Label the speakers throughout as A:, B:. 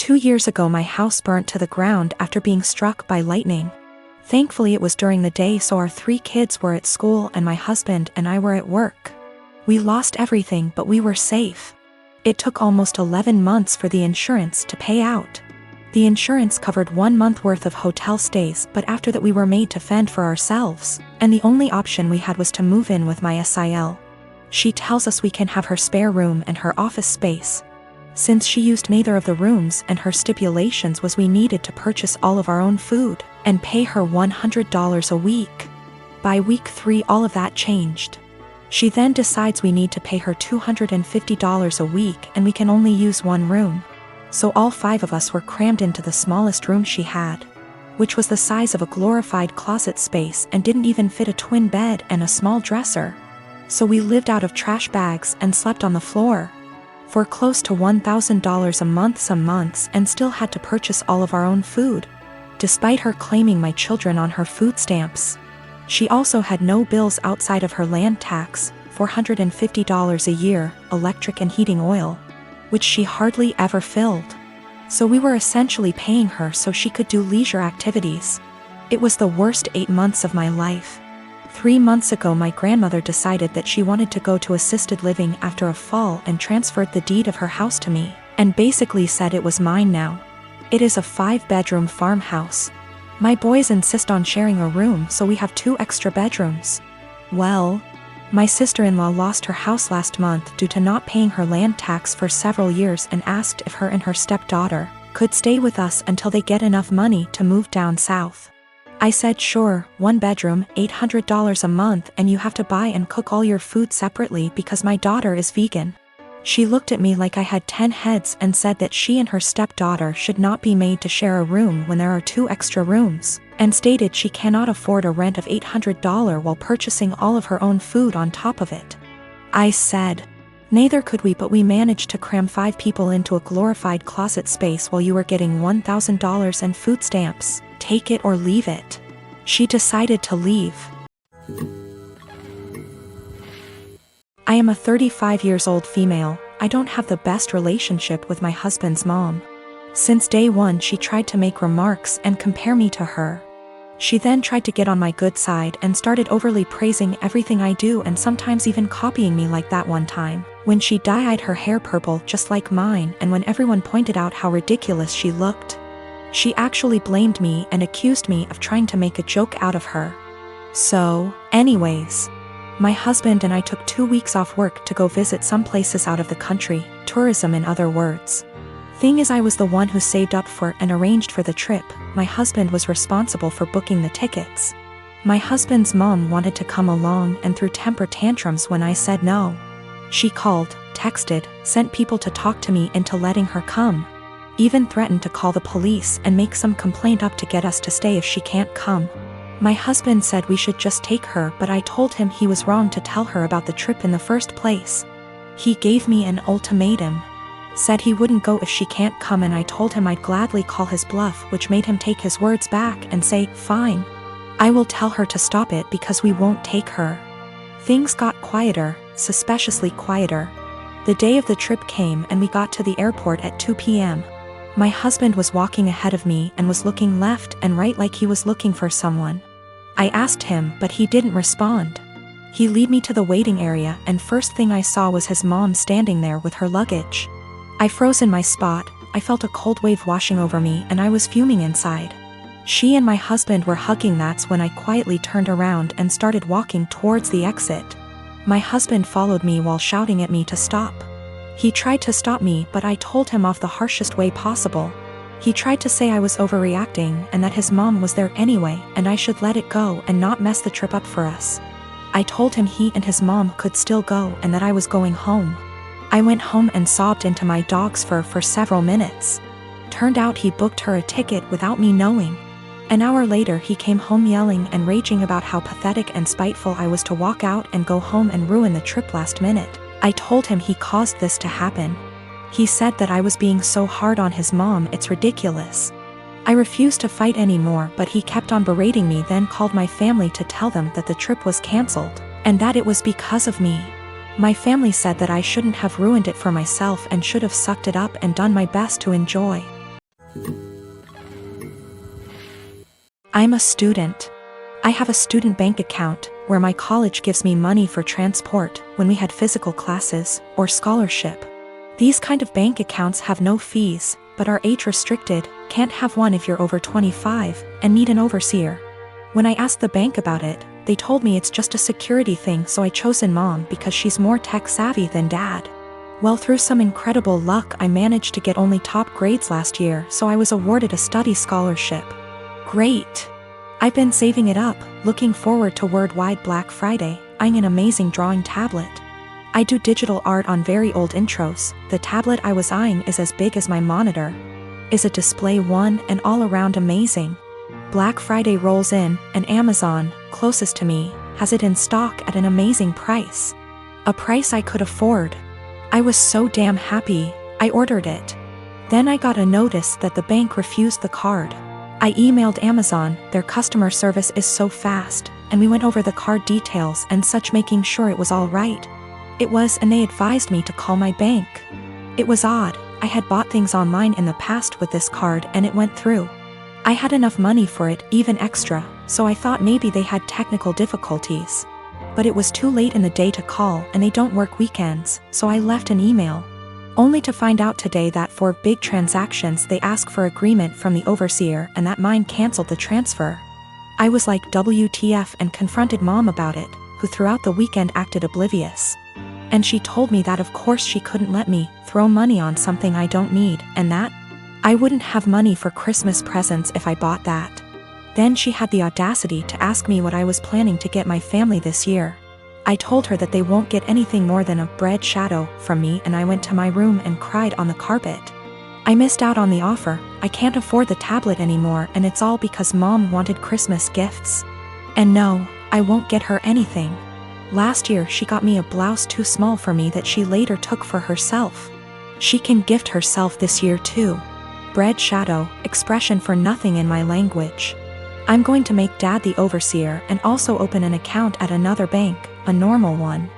A: 2 years ago my house burnt to the ground after being struck by lightning. Thankfully it was during the day, so our 3 kids were at school and my husband and I were at work. We lost everything, but we were safe. It took almost 11 months for the insurance to pay out. The insurance covered 1 month worth of hotel stays, but after that we were made to fend for ourselves, and the only option we had was to move in with my SIL. She tells us we can have her spare room and her office space. Since she used neither of the rooms, and her stipulations was we needed to purchase all of our own food and pay her $100 a week. By week 3 all of that changed. She then decides we need to pay her $250 a week and we can only use 1 room. So all 5 of us were crammed into the smallest room she had, which was the size of a glorified closet space and didn't even fit a twin bed and a small dresser. So we lived out of trash bags and slept on the floor for close to $1,000 a month some months, and still had to purchase all of our own food, despite her claiming my children on her food stamps. She also had no bills outside of her land tax, $450 a year, electric and heating oil, which she hardly ever filled. So we were essentially paying her so she could do leisure activities. It was the worst 8 months of my life. 3 months ago my grandmother decided that she wanted to go to assisted living after a fall and transferred the deed of her house to me, and basically said it was mine now. It is a 5-bedroom farmhouse. My boys insist on sharing a room, so we have 2 extra bedrooms. Well, my sister-in-law lost her house last month due to not paying her land tax for several years and asked if her and her stepdaughter could stay with us until they get enough money to move down south. I said sure, 1 bedroom, $800 a month, and you have to buy and cook all your food separately because my daughter is vegan. She looked at me like I had 10 heads and said that she and her stepdaughter should not be made to share a room when there are 2 extra rooms, and stated she cannot afford a rent of $800 while purchasing all of her own food on top of it. I said, neither could we, but we managed to cram 5 people into a glorified closet space while you were getting $1,000 and food stamps. Take it or leave it. She decided to leave. I am a 35 years old female. I don't have the best relationship with my husband's mom. Since day one she tried to make remarks and compare me to her. She then tried to get on my good side and started overly praising everything I do, and sometimes even copying me, like that one time when she dyed her hair purple just like mine, and when everyone pointed out how ridiculous she looked. She actually blamed me and accused me of trying to make a joke out of her. So, anyways, my husband and I took 2 weeks off work to go visit some places out of the country, tourism in other words. Thing is, I was the one who saved up for and arranged for the trip. My husband was responsible for booking the tickets. My husband's mom wanted to come along and threw temper tantrums when I said no. She called, texted, sent people to talk to me into letting her come. Even threatened to call the police and make some complaint up to get us to stay if she can't come. My husband said we should just take her, but I told him he was wrong to tell her about the trip in the first place. He gave me an ultimatum. Said he wouldn't go if she can't come, and I told him I'd gladly call his bluff, which made him take his words back and say, fine. I will tell her to stop it because we won't take her. Things got quieter, suspiciously quieter. The day of the trip came and we got to the airport at 2 p.m. My husband was walking ahead of me and was looking left and right like he was looking for someone. I asked him, but he didn't respond. He led me to the waiting area, and first thing I saw was his mom standing there with her luggage. I froze in my spot. I felt a cold wave washing over me and I was fuming inside. She and my husband were hugging. That's when I quietly turned around and started walking towards the exit. My husband followed me while shouting at me to stop. He tried to stop me, but I told him off the harshest way possible. He tried to say I was overreacting and that his mom was there anyway and I should let it go and not mess the trip up for us. I told him he and his mom could still go and that I was going home. I went home and sobbed into my dog's fur for several minutes. Turned out he booked her a ticket without me knowing. An hour later he came home yelling and raging about how pathetic and spiteful I was to walk out and go home and ruin the trip last minute. I told him he caused this to happen. He said that I was being so hard on his mom, it's ridiculous. I refused to fight anymore, but he kept on berating me, then called my family to tell them that the trip was cancelled, and that it was because of me. My family said that I shouldn't have ruined it for myself and should have sucked it up and done my best to enjoy I'm a student. I have a student bank account where my college gives me money for transport when we had physical classes or scholarship. These kind of bank accounts have no fees, but are age restricted, can't have one if you're over 25, and need an overseer. When I asked the bank about it, they told me it's just a security thing, so I chosen mom because she's more tech savvy than dad. Well, through some incredible luck I managed to get only top grades last year, so I was awarded a study scholarship. Great! I've been saving it up, looking forward to Worldwide Black Friday, eyeing an amazing drawing tablet. I do digital art on very old intros. The tablet I was eyeing is as big as my monitor. Is a display one and all around amazing. Black Friday rolls in, and Amazon, closest to me, has it in stock at an amazing price. A price I could afford. I was so damn happy, I ordered it. Then I got a notice that the bank refused the card. I emailed Amazon, their customer service is so fast, and we went over the card details and such, making sure it was all right. It was, and they advised me to call my bank. It was odd, I had bought things online in the past with this card and it went through. I had enough money for it, even extra, so I thought maybe they had technical difficulties. But it was too late in the day to call, and they don't work weekends, so I left an email. Only to find out today that for big transactions they ask for agreement from the overseer and that mine canceled the transfer. I was like WTF and confronted mom about it, who throughout the weekend acted oblivious. And she told me that of course she couldn't let me throw money on something I don't need, and that I wouldn't have money for Christmas presents if I bought that. Then she had the audacity to ask me what I was planning to get my family this year. I told her that they won't get anything more than a bread shadow from me, and I went to my room and cried on the carpet. I missed out on the offer, I can't afford the tablet anymore, and it's all because mom wanted Christmas gifts. And no, I won't get her anything. Last year she got me a blouse too small for me that she later took for herself. She can gift herself this year too. Bread shadow, expression for nothing in my language. I'm going to make dad the overseer and also open an account at another bank, a normal one,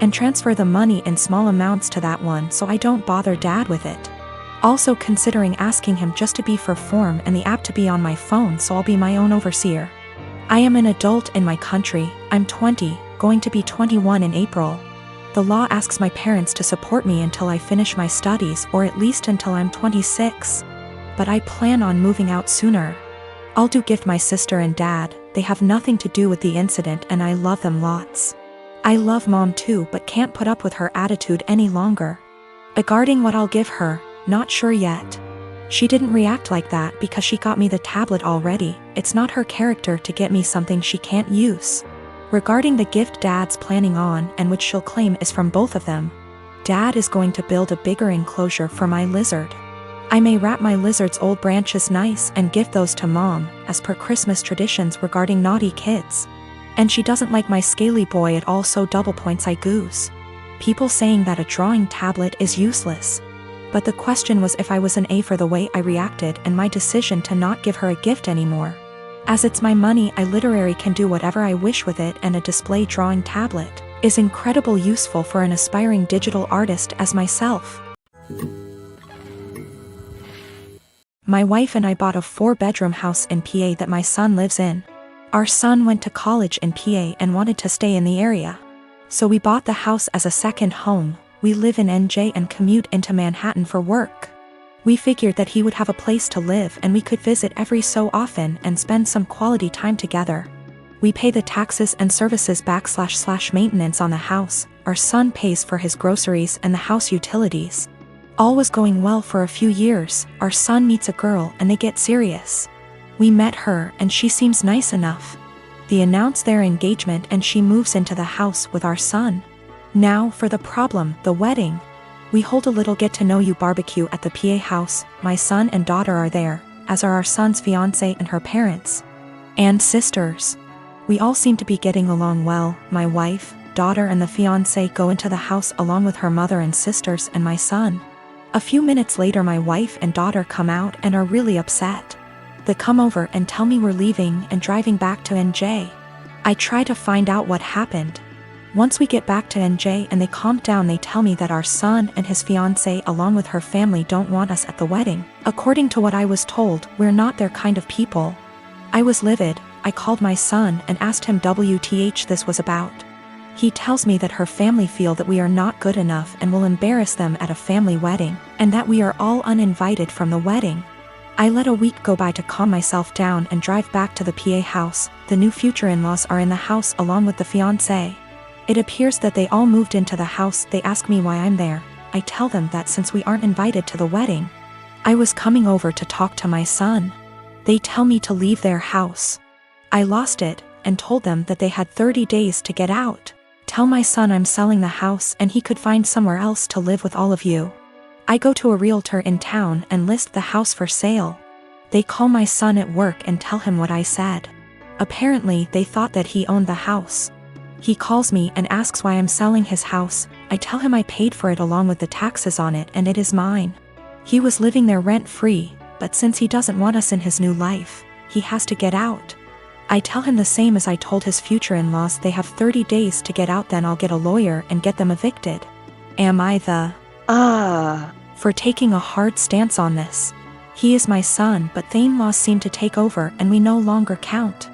A: and transfer the money in small amounts to that one so I don't bother dad with it. Also considering asking him just to be for form and the app to be on my phone so I'll be my own overseer. I am an adult in my country, I'm 20, going to be 21 in April. The law asks my parents to support me until I finish my studies, or at least until I'm 26. But I plan on moving out sooner. I'll do gift my sister and dad, they have nothing to do with the incident and I love them lots. I love mom too, but can't put up with her attitude any longer. Regarding what I'll give her, not sure yet. She didn't react like that because she got me the tablet already, it's not her character to get me something she can't use. Regarding the gift dad's planning on, and which she'll claim is from both of them, dad is going to build a bigger enclosure for my lizard. I may wrap my lizard's old branches nice and gift those to mom, as per Christmas traditions regarding naughty kids. And she doesn't like my scaly boy at all, so double points I goose. People saying that a drawing tablet is useless. But the question was if I was an A for the way I reacted and my decision to not give her a gift anymore. As it's my money, I literally can do whatever I wish with it, and a display drawing tablet is incredibly useful for an aspiring digital artist as myself. My wife and I bought a 4-bedroom house in PA that my son lives in. Our son went to college in PA and wanted to stay in the area. So we bought the house as a second home. We live in NJ and commute into Manhattan for work. We figured that he would have a place to live and we could visit every so often and spend some quality time together. We pay the taxes and services / maintenance on the house. Our son pays for his groceries and the house utilities. All was going well for a few years. Our son meets a girl and they get serious. We met her and she seems nice enough. They announce their engagement and she moves into the house with our son. Now for the problem, the wedding. We hold a little get-to-know-you barbecue at the PA house. My son and daughter are there, as are our son's fiancé and her parents. And sisters. We all seem to be getting along well. My wife, daughter and the fiancé go into the house along with her mother and sisters and my son. A few minutes later my wife and daughter come out and are really upset. They come over and tell me we're leaving and driving back to NJ. I try to find out what happened. Once we get back to NJ and they calm down, they tell me that our son and his fiancée along with her family don't want us at the wedding. According to what I was told, we're not their kind of people. I was livid. I called my son and asked him WTH this was about. He tells me that her family feel that we are not good enough and will embarrass them at a family wedding, and that we are all uninvited from the wedding. I let a week go by to calm myself down and drive back to the PA house. The new future in-laws are in the house along with the fiancé. It appears that they all moved into the house. They ask me why I'm there. I tell them that since we aren't invited to the wedding, I was coming over to talk to my son. They tell me to leave their house. I lost it and told them that they had 30 days to get out. Tell my son I'm selling the house and he could find somewhere else to live with all of you. I go to a realtor in town and list the house for sale. They call my son at work and tell him what I said. Apparently, they thought that he owned the house. He calls me and asks why I'm selling his house. I tell him I paid for it along with the taxes on it and it is mine. He was living there rent-free, but since he doesn't want us in his new life, he has to get out. I tell him the same as I told his future in-laws. They have 30 days to get out, then I'll get a lawyer and get them evicted. Am I the for taking a hard stance on this? He is my son, but the in-laws seem to take over and we no longer count.